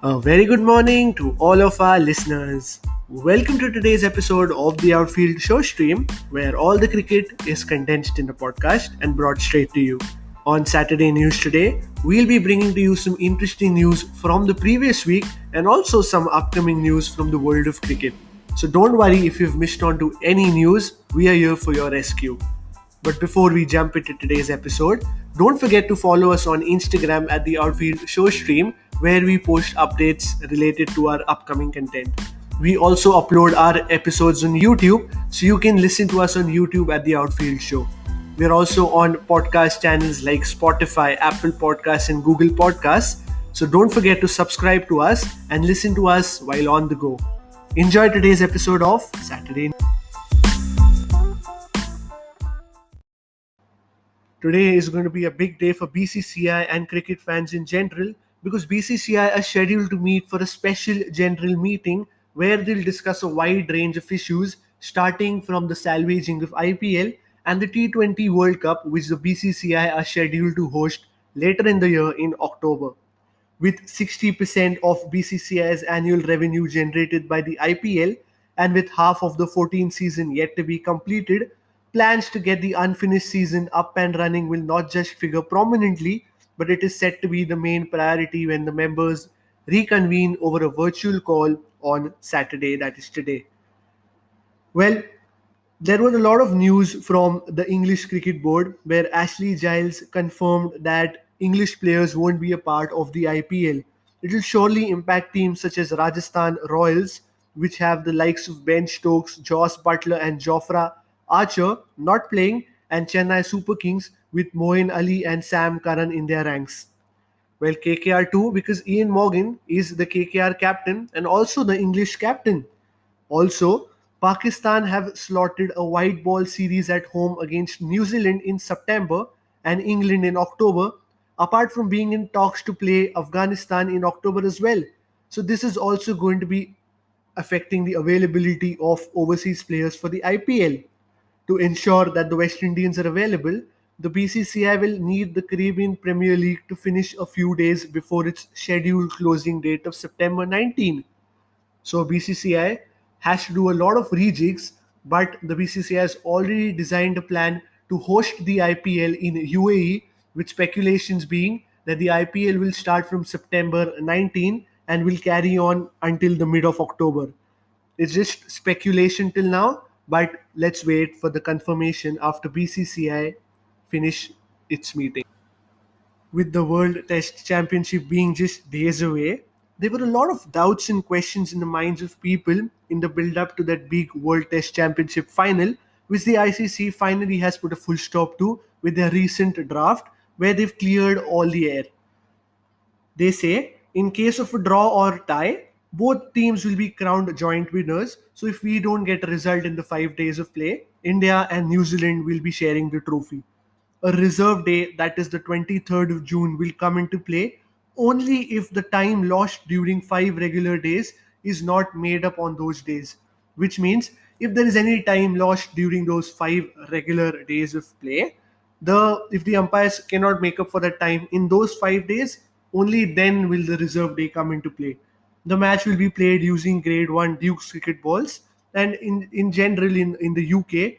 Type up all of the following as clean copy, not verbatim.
A very good morning to all of our listeners. Welcome to today's episode of the Outfield Show Stream, where all the cricket is condensed in a podcast and brought straight to you. On Saturday News today, we'll be bringing to you some interesting news from the previous week and also some upcoming news from the world of cricket. So don't worry if you've missed on to any news, we are here for your rescue. But before we jump into today's episode, don't forget to follow us on Instagram at the Outfield Show Stream, where we post updates related to our upcoming content. We also upload our episodes on YouTube, so you can listen to us on YouTube at the Outfield Show. We're also on podcast channels like Spotify, Apple Podcasts, and Google Podcasts. So don't forget to subscribe to us and listen to us while on the go. Enjoy today's episode of Saturday. Today is going to be a big day for BCCI and cricket fans in general because BCCI are scheduled to meet for a special general meeting where they'll discuss a wide range of issues starting from the salvaging of IPL and the T20 World Cup, which the BCCI are scheduled to host later in the year in October. With 60% of BCCI's annual revenue generated by the IPL and with half of the 14th season yet to be completed, plans to get the unfinished season up and running will not just figure prominently, but it is set to be the main priority when the members reconvene over a virtual call on Saturday, that is today. Well, there was a lot of news from the English Cricket Board where Ashley Giles confirmed that English players won't be a part of the IPL. It will surely impact teams such as Rajasthan Royals, which have the likes of Ben Stokes, Joss Butler, and Jofra Archer not playing, and Chennai Super Kings with Moeen Ali and Sam Curran in their ranks. Well, KKR too, because Ian Morgan is the KKR captain and also the English captain. Also, Pakistan have slotted a white ball series at home against New Zealand in September and England in October, apart from being in talks to play Afghanistan in October as well. So, this is also going to be affecting the availability of overseas players for the IPL. To ensure that the West Indians are available, the BCCI will need the Caribbean Premier League to finish a few days before its scheduled closing date of September 19. So BCCI has to do a lot of rejigs, but the BCCI has already designed a plan to host the IPL in UAE, with speculations being that the IPL will start from September 19 and will carry on until the mid of October. It's just speculation till now, but let's wait for the confirmation after BCCI finish its meeting. With the World Test Championship being just days away, there were a lot of doubts and questions in the minds of people in the build up to that big World Test Championship final, which the ICC finally has put a full stop to with their recent draft, where they've cleared all the air. They say, in case of a draw or tie, both teams will be crowned joint winners. So if we don't get a result in the 5 days of play, India and New Zealand will be sharing the trophy. A reserve day, that is the 23rd of June, will come into play only if the time lost during 5 regular days is not made up on those days. Which means if there is any time lost during those 5 regular days of play, the if the umpires cannot make up for that time in those 5 days, only then will the reserve day come into play. The match will be played using Grade 1 Duke's cricket balls, and in general in the UK,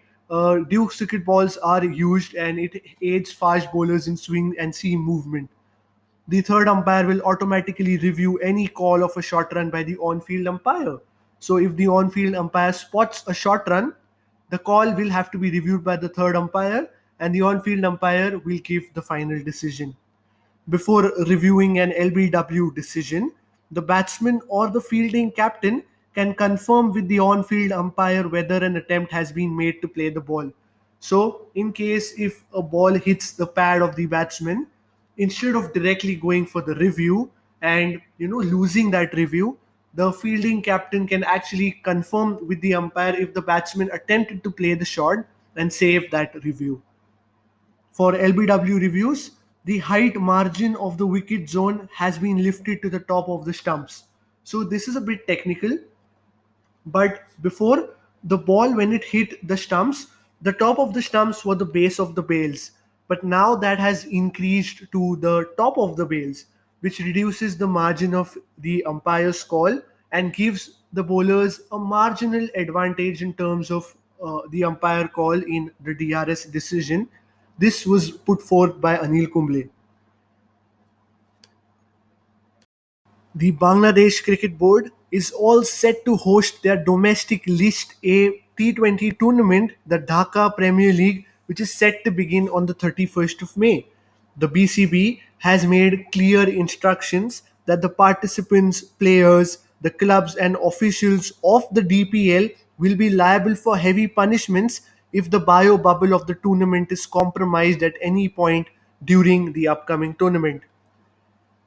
Duke's cricket balls are used and it aids fast bowlers in swing and seam movement. The third umpire will automatically review any call of a short run by the on-field umpire. So if the on-field umpire spots a short run, the call will have to be reviewed by the third umpire and the on-field umpire will give the final decision. Before reviewing an LBW decision, the batsman or the fielding captain can confirm with the on field umpire whether an attempt has been made to play the ball. So, in case if a ball hits the pad of the batsman, instead of directly going for the review and losing that review, the fielding captain can actually confirm with the umpire if the batsman attempted to play the shot and save that review. For LBW reviews, the height margin of the wicket zone has been lifted to the top of the stumps. So this is a bit technical, but before, the ball when it hit the stumps, the top of the stumps were the base of the bails. But now that has increased to the top of the bails. which reduces the margin of the umpire's call and gives the bowlers a marginal advantage in terms of the umpire call in the DRS decision. This was put forth by Anil Kumble. The Bangladesh Cricket Board is all set to host their domestic List A T20 tournament, the Dhaka Premier League, which is set to begin on the 31st of May. The BCB has made clear instructions that the participants, players, the clubs, and officials of the DPL will be liable for heavy punishments if the bio bubble of the tournament is compromised at any point during the upcoming tournament.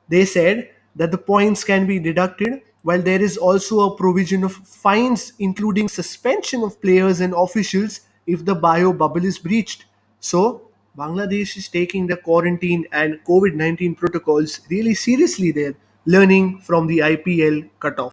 They said that the points can be deducted, while there is also a provision of fines, including suspension of players and officials if the bio bubble is breached. So, Bangladesh is taking the quarantine and COVID 19 protocols really seriously there, learning from the IPL cutoff.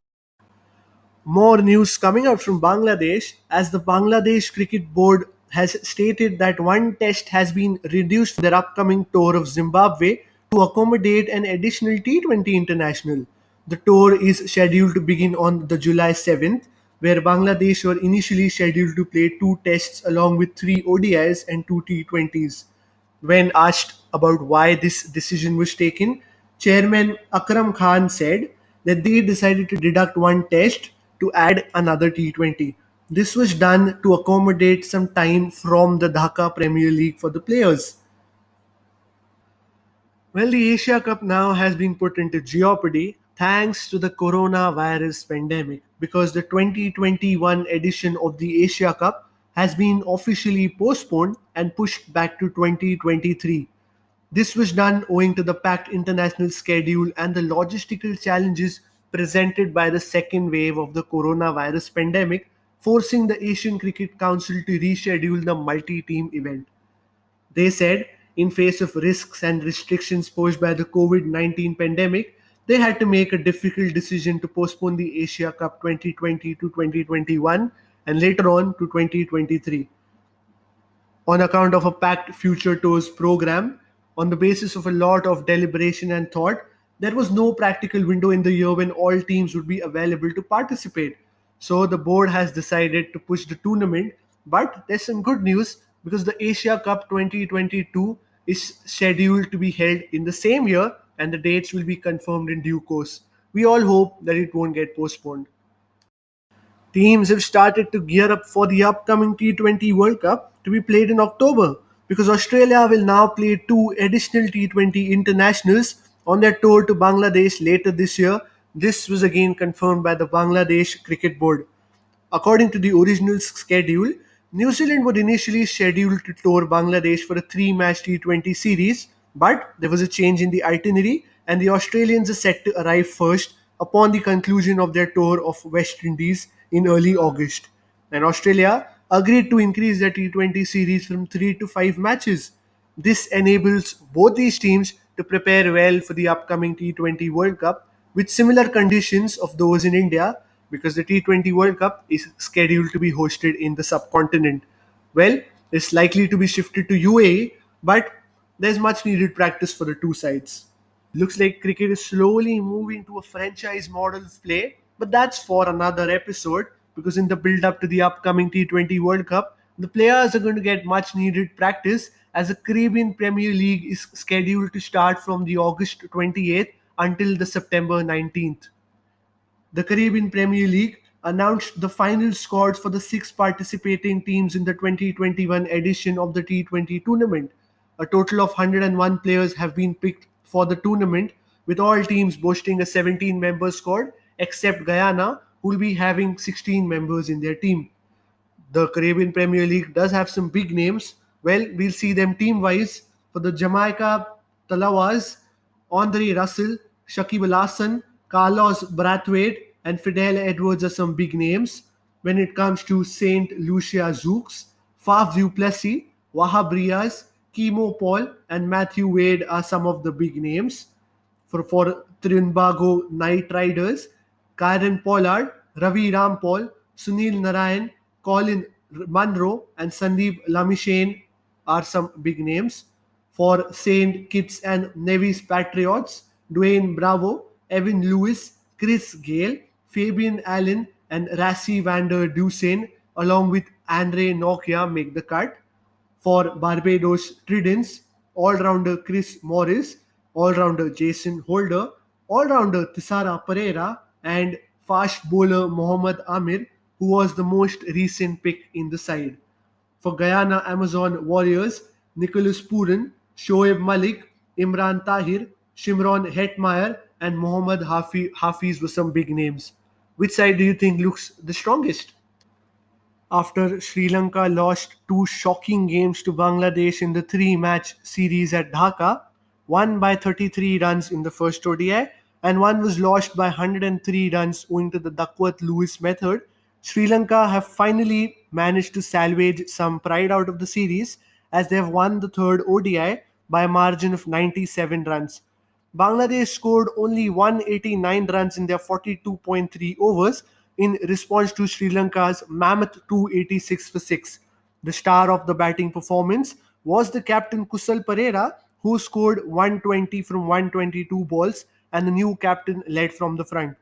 More news coming out from Bangladesh as the Bangladesh Cricket Board has stated that one test has been reduced for their upcoming tour of Zimbabwe to accommodate an additional T20 international. The tour is scheduled to begin on the July 7th, where Bangladesh were initially scheduled to play two tests along with three ODIs and two T20s. When asked about why this decision was taken, Chairman Akram Khan said that they decided to deduct one test to add another T20. This was done to accommodate some time from the Dhaka Premier League for the players. Well, the Asia Cup now has been put into jeopardy thanks to the coronavirus pandemic because the 2021 edition of the Asia Cup has been officially postponed and pushed back to 2023. This was done owing to the packed international schedule and the logistical challenges presented by the second wave of the coronavirus pandemic, forcing the Asian Cricket Council to reschedule the multi team event. They said, in face of risks and restrictions posed by the COVID 19 pandemic, they had to make a difficult decision to postpone the Asia Cup 2020 to 2021 and later on to 2023 on account of a packed Future Tours program. On the basis of a lot of deliberation and thought, there was no practical window in the year when all teams would be available to participate. So the board has decided to push the tournament, but there's some good news because the Asia Cup 2022 is scheduled to be held in the same year and the dates will be confirmed in due course. We all hope that it won't get postponed. Teams have started to gear up for the upcoming T20 World Cup to be played in October because Australia will now play two additional T20 internationals on their tour to Bangladesh later this year. This was again confirmed by the Bangladesh Cricket Board. According to the original schedule, New Zealand were initially scheduled to tour Bangladesh for a three-match T20 series, but there was a change in the itinerary and the Australians are set to arrive first upon the conclusion of their tour of West Indies in early August. And Australia agreed to increase their T20 series from 3 to 5 matches. This enables both these teams to prepare well for the upcoming T20 World Cup with similar conditions of those in India because the T20 World Cup is scheduled to be hosted in the subcontinent. Well, it's likely to be shifted to UAE, but there's much needed practice for the two sides. Looks like cricket is slowly moving to a franchise model of play, but that's for another episode because in the build up to the upcoming T20 World Cup, the players are going to get much needed practice as the Caribbean Premier League is scheduled to start from the August 28th until the September 19th. The Caribbean Premier League announced the final squads for the six participating teams in the 2021 edition of the T20 tournament. A total of 101 players have been picked for the tournament, with all teams boasting a 17-member squad, except Guyana, who will be having 16 members in their team. The Caribbean Premier League does have some big names. Well, we'll see them team wise. For the Jamaica Talawas, Andre Russell, Shakib Al Hasan, Carlos Brathwaite, and Fidel Edwards are some big names. When it comes to Saint Lucia Zouks, Faf du Plessis, Wahab Riaz, Kimo Paul, and Matthew Wade are some of the big names. For Trinbago Knight Riders, Kyron Pollard, Ravi Rampal, Sunil Narayan, Colin Munro, and Sandeep Lamishain are some big names. For St. Kitts and Nevis Patriots, Dwayne Bravo, Evan Lewis, Chris Gale, Fabian Allen, and Rassi van der Dusen, along with Andre Nokia, make the cut. For Barbados Tridents, all-rounder Chris Morris, all-rounder Jason Holder, all-rounder Thisara Pereira, and fast bowler Mohammad Amir, who was the most recent pick in the side. For Guyana Amazon Warriors, Nicholas Puran, Shoaib Malik, Imran Tahir, Shimron Hetmeyer, and Mohammad Hafiz were some big names. Which side do you think looks the strongest? After Sri Lanka lost two shocking games to Bangladesh in the three-match series at Dhaka, one by 33 runs in the first ODI and one was lost by 103 runs owing to the Duckworth-Lewis method, Sri Lanka have finally managed to salvage some pride out of the series as they have won the third ODI by a margin of 97 runs. Bangladesh scored only 189 runs in their 42.3 overs in response to Sri Lanka's mammoth 286 for 6. The star of the batting performance was the captain Kusal Pereira, who scored 120 from 122 balls, and the new captain led from the front.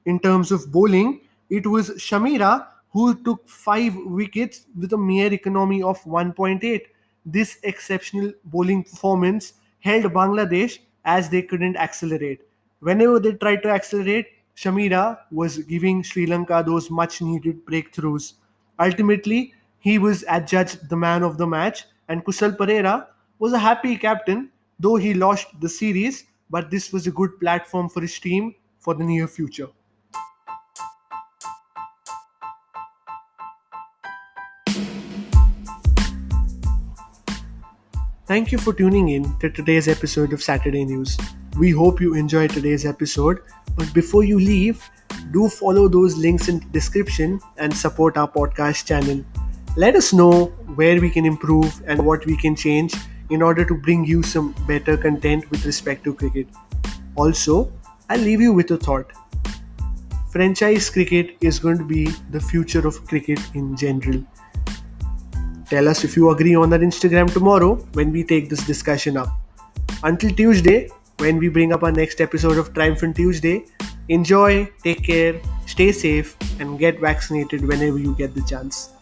In terms of bowling, it was Shamira who took 5 wickets with a mere economy of 1.8. This exceptional bowling performance held Bangladesh as they couldn't accelerate. Whenever they tried to accelerate, Shamira was giving Sri Lanka those much needed breakthroughs. Ultimately, he was adjudged the man of the match, and Kusal Pereira was a happy captain, though he lost the series, but this was a good platform for his team for the near future. Thank you for tuning in to today's episode of Saturday News. We hope you enjoyed today's episode, but before you leave, do follow those links in the description and support our podcast channel. Let us know where we can improve and what we can change in order to bring you some better content with respect to cricket. Also, I'll leave you with a thought. Franchise cricket is going to be the future of cricket in general. Tell us if you agree on our Instagram tomorrow when we take this discussion up. Until Tuesday, when we bring up our next episode of Triumphant Tuesday, enjoy, take care, stay safe, and get vaccinated whenever you get the chance.